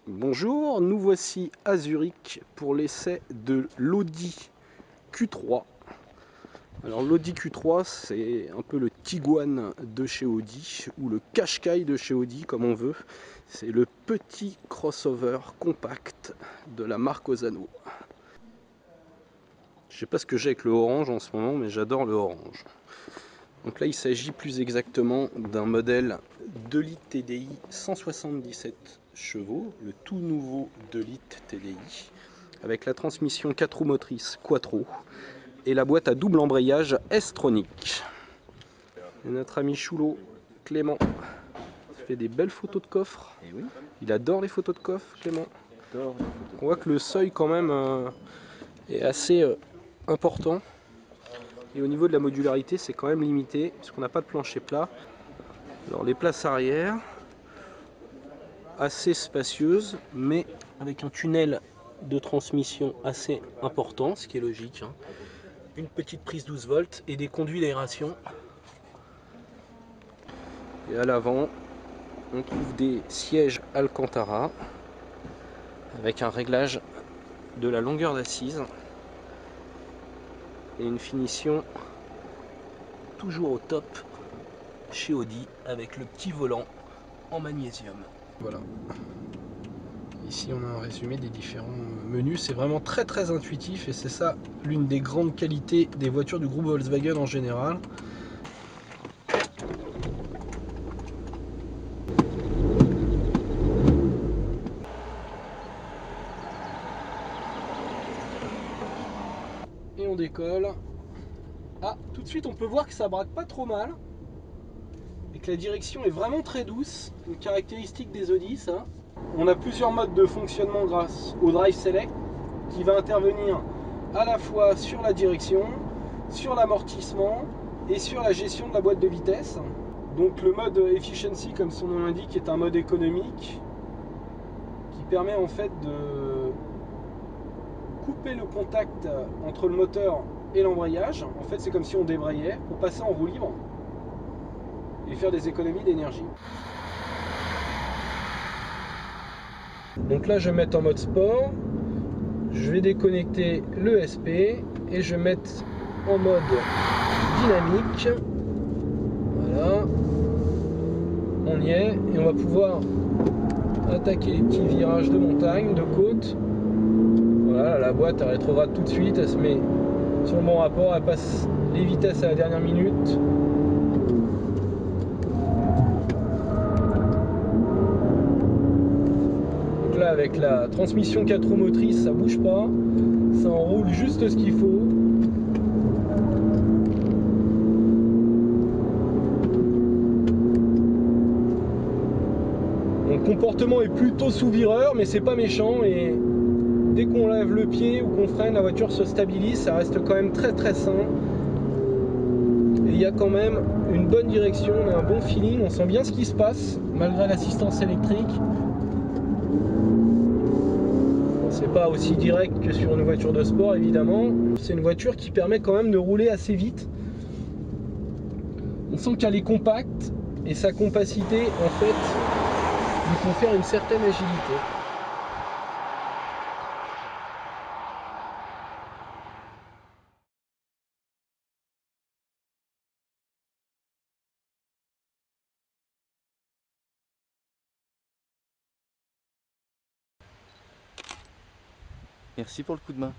Bonjour, nous voici à Zurich pour l'essai de l'Audi Q3. Alors l'Audi Q3 c'est un peu le Tiguan de chez Audi ou le Qashqai de chez Audi comme on veut. C'est le petit crossover compact de la marque Osano. Je sais pas ce que j'ai avec le orange en ce moment mais j'adore le orange. Donc là il s'agit plus exactement d'un modèle 2 litres TDI 177 chevaux, le tout nouveau 2 litres TDI, avec la transmission 4 roues motrices Quattro et la boîte à double embrayage S-Tronic. Et notre ami Choulot, Clément, fait des belles photos de coffre. Et oui. Il adore les photos de coffre, Clément. J'adore les photos. On voit que le seuil quand même est assez important. Et au niveau de la modularité, c'est quand même limité, puisqu'on n'a pas de plancher plat. Alors les places arrière, assez spacieuses, mais avec un tunnel de transmission assez important, ce qui est logique. Une petite prise 12 volts et des conduits d'aération. Et à l'avant, on trouve des sièges Alcantara avec un réglage de la longueur d'assise et une finition toujours au top chez Audi avec le petit volant en magnésium. Voilà. Ici on a un résumé des différents menus, c'est vraiment très intuitif et c'est ça l'une des grandes qualités des voitures du groupe Volkswagen en général. Et on décolle. Ah, tout de suite on peut voir que ça braque pas trop mal et que la direction est vraiment très douce, une caractéristique des Audi ça. On a plusieurs modes de fonctionnement grâce au Drive Select qui va intervenir à la fois sur la direction, sur l'amortissement et sur la gestion de la boîte de vitesse. Donc le mode Efficiency, comme son nom l'indique, est un mode économique qui permet en fait de couper le contact entre le moteur et l'embrayage. En fait c'est comme si on débrayait pour passer en roue libre et faire des économies d'énergie. Donc là je vais mettre en mode sport, je vais déconnecter l'ESP et je vais mettre en mode dynamique. Voilà, on y est et on va pouvoir attaquer les petits virages de montagne, de côte. Voilà, la boîte elle rétrograde tout de suite, elle se met sur le bon rapport, elle passe les vitesses à la dernière minute. Donc là avec la transmission 4 roues motrices, ça bouge pas, ça enroule juste ce qu'il faut. Le comportement est plutôt sous-vireur, mais c'est pas méchant et dès qu'on lève le pied ou qu'on freine, la voiture se stabilise, ça reste quand même très sain. Et il y a quand même une bonne direction, on a un bon feeling, on sent bien ce qui se passe, malgré l'assistance électrique. C'est pas aussi direct que sur une voiture de sport évidemment. C'est une voiture qui permet quand même de rouler assez vite. On sent qu'elle est compacte et sa compacité en fait lui confère une certaine agilité. Merci pour le coup de main.